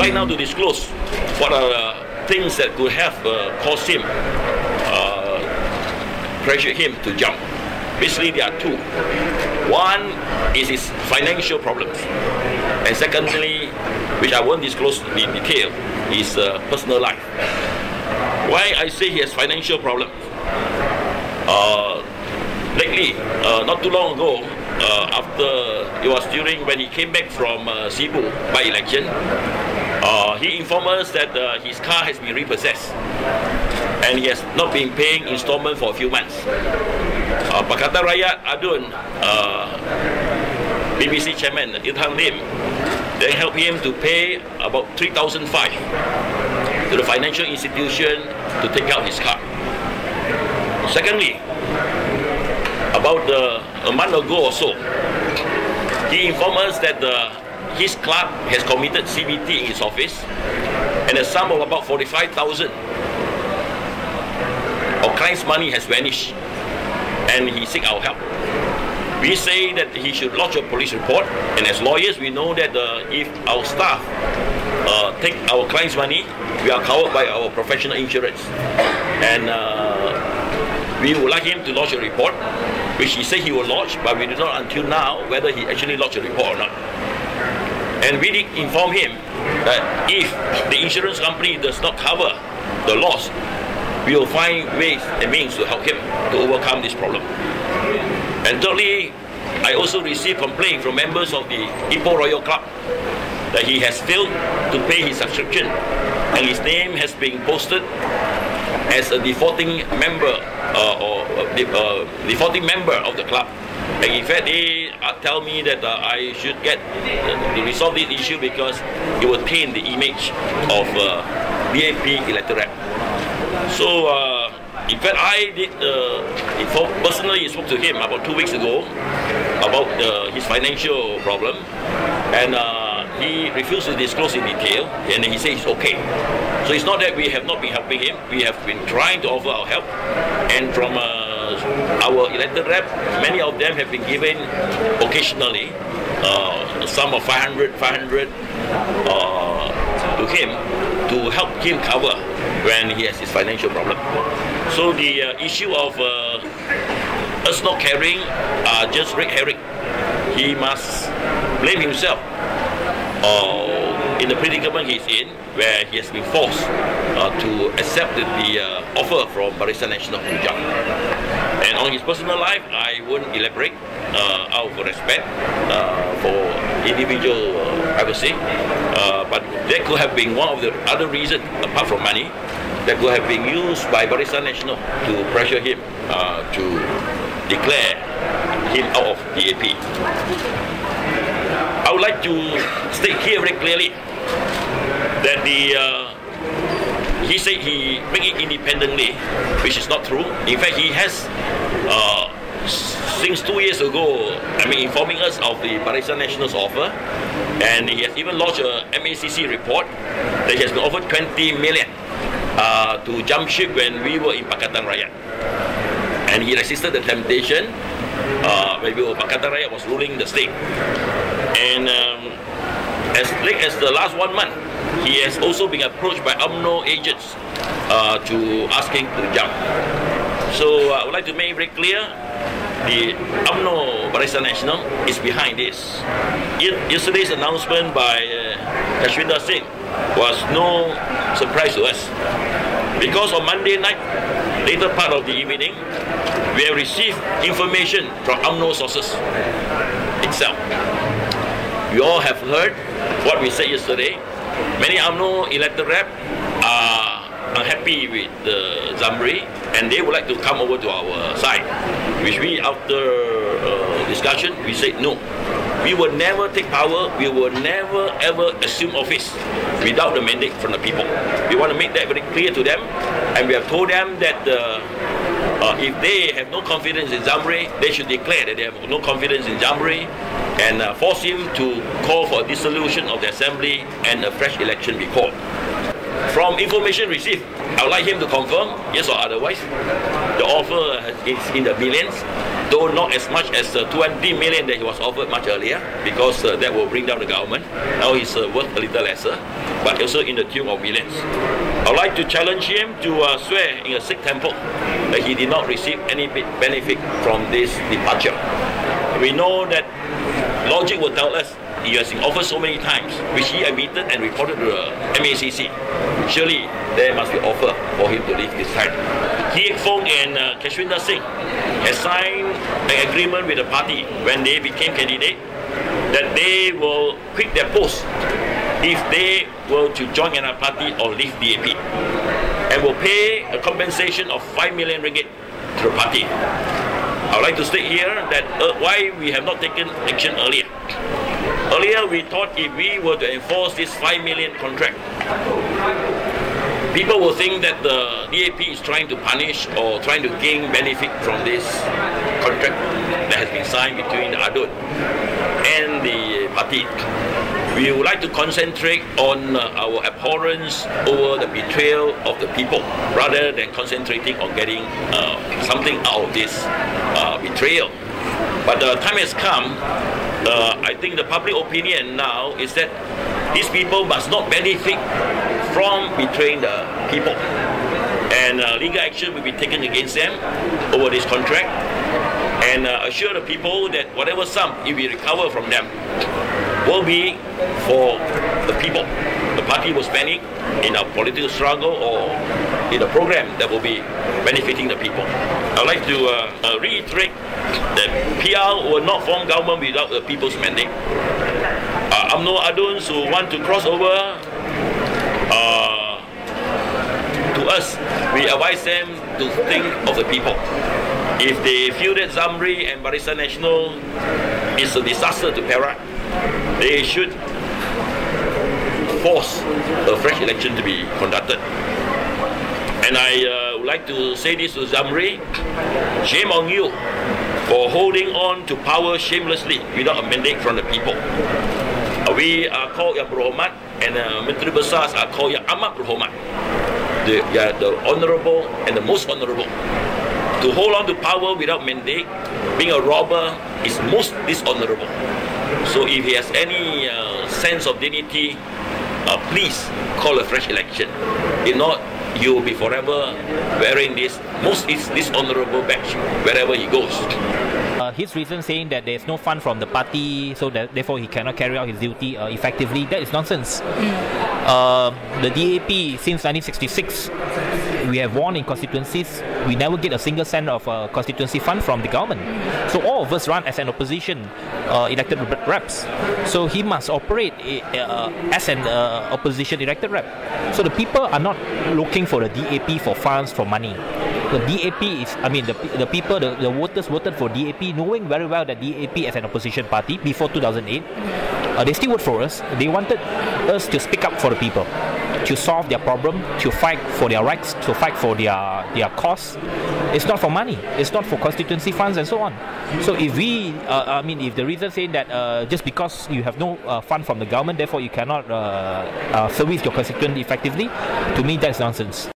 right now to disclose what are things that could have caused him, pressured him to jump. Basically, there are two. One is his financial problems, and secondly, which I won't disclose in detail, his personal life. Why I say he has financial problems? Lately, not too long ago, after it was during when he came back from Cebu by election, he informed us that his car has been repossessed and he has not been paying installment for a few months. Pakatan Rakyat Adun, BBC chairman Ilham Lim, then helped him to pay about 3,500 to the financial institution to take out his car. Secondly, about a month ago or so, he informed us that his club has committed CBT in his office, and a sum of about 45,000 of client's money has vanished, and he seeks our help. We say that he should lodge a police report, and as lawyers we know that if our staff take our client's money, we are covered by our professional insurance, and we would like him to lodge a report, which he said he will lodge, but we do not until now whether he actually lodged a report or not. And we did inform him that if the insurance company does not cover the loss, we will find ways and means to help him to overcome this problem. And thirdly, I also received complaint from members of the Ipoh Royal Club that he has failed to pay his subscription, and his name has been posted as a defaulting member defaulting member of the club. And in fact, they tell me that I should get to resolve this issue because it will taint the image of BAP electorate. So, in fact, I did personally spoke to him about 2 weeks ago about his financial problem, and he refused to disclose in detail, and he says it's okay. So it's not that we have not been helping him. We have been trying to offer our help, and from our elected rep, many of them have been given occasionally a sum of 500 to him to help him cover when he has his financial problem. So the issue of us not caring are just red herring. He must blame himself in the predicament he's in, where he has been forced to accept the offer from Barisan Nasional to jump. And on his personal life, I won't elaborate out of respect for individual privacy, but that could have been one of the other reasons, apart from money, that could have been used by Barisan Nasional to pressure him to declare him out of BAP. I would like to state here very clearly that he said he made it independently, which is not true. In fact, he has since 2 years ago, informing us of the Barisan Nasional's offer, and he has even lodged a MACC report that he has been offered 20 million to jump ship when we were in Pakatan Rakyat, and he resisted the temptation when Pakatan Rakyat was ruling the state. And as late as the last 1 month, he has also been approached by UMNO agents to ask him to jump. So I would like to make very clear, the UMNO Barisan Nasional is behind this. Yesterday's announcement by Kashwinder Singh was no surprise to us, because on Monday night, later part of the evening, we have received information from UMNO sources itself. We all have heard what we said yesterday. Many UMNO elected rep are unhappy with the Zamri, and they would like to come over to our side, which we, after discussion, we said no. We will never take power, we will never ever assume office without the mandate from the people. We want to make that very clear to them, and we have told them that if they have no confidence in Zamri, they should declare that they have no confidence in Zamri and force him to call for a dissolution of the assembly and a fresh election be called. From information received, I would like him to confirm, yes or otherwise, the offer is in the millions, though not as much as the 20 million that he was offered much earlier, because that will bring down the government. Now he's worth a little lesser, but also in the tune of millions. I would like to challenge him to swear in a Sikh temple that he did not receive any benefit from this departure. We know that logic will tell us he has been offered so many times, which he admitted and reported to the MACC. Surely there must be offer for him to leave this time. He Ek Fong and Kashwinder Singh has signed an agreement with the party when they became candidate that they will quit their post if they were to join another party or leave DAP, and will pay a compensation of 5 million ringgit to the party. I would like to state here that why we have not taken action earlier. Earlier, we thought if we were to enforce this 5 million contract, people will think that the DAP is trying to punish or trying to gain benefit from this contract that has been signed between the ADUN and the party. We would like to concentrate on our abhorrence over the betrayal of the people, rather than concentrating on getting something out of this betrayal. But the time has come. I think the public opinion now is that these people must not benefit from betraying the people, and legal action will be taken against them over this contract, and assure the people that whatever sum, if we recover from them, will be for the people. The party will spend it in a political struggle or in a program that will be benefiting the people. I'd like to reiterate that PR will not form government without the people's mandate. UMNO ADUNs who want to cross over to us, we advise them to think of the people. If they feel that Zamri and Barisan Nasional is a disaster to Perak, they should force a fresh election to be conducted. And I would like to say this to Zamri: shame on you for holding on to power shamelessly without a mandate from the people. We are called Yang Berhormat, and Menteri Besars are called Yang Amat Berhormat. They are the honourable and the most honourable. To hold on to power without mandate, being a robber, is most dishonourable. So if he has any sense of dignity, please call a fresh election. If not, you will be forever wearing this most dishonourable badge wherever he goes. His reason saying that there is no fund from the party, so that therefore he cannot carry out his duty effectively, that is nonsense. The DAP since 1966, we have won in constituencies. We never get a single cent of constituency fund from the government. So all of us run as an opposition elected reps. So he must operate as an opposition elected rep. So the people are not looking for the DAP for funds, for money. The DAP is, I mean, the people, the voters voted for DAP knowing very well that DAP as an opposition party before 2008, they still vote for us. They wanted us to speak up for the people, to solve their problem, to fight for their rights, to fight for their cause. It's not for money. It's not for constituency funds and so on. So if we, if the reason saying that just because you have no fund from the government, therefore you cannot service your constituent effectively, to me that's nonsense.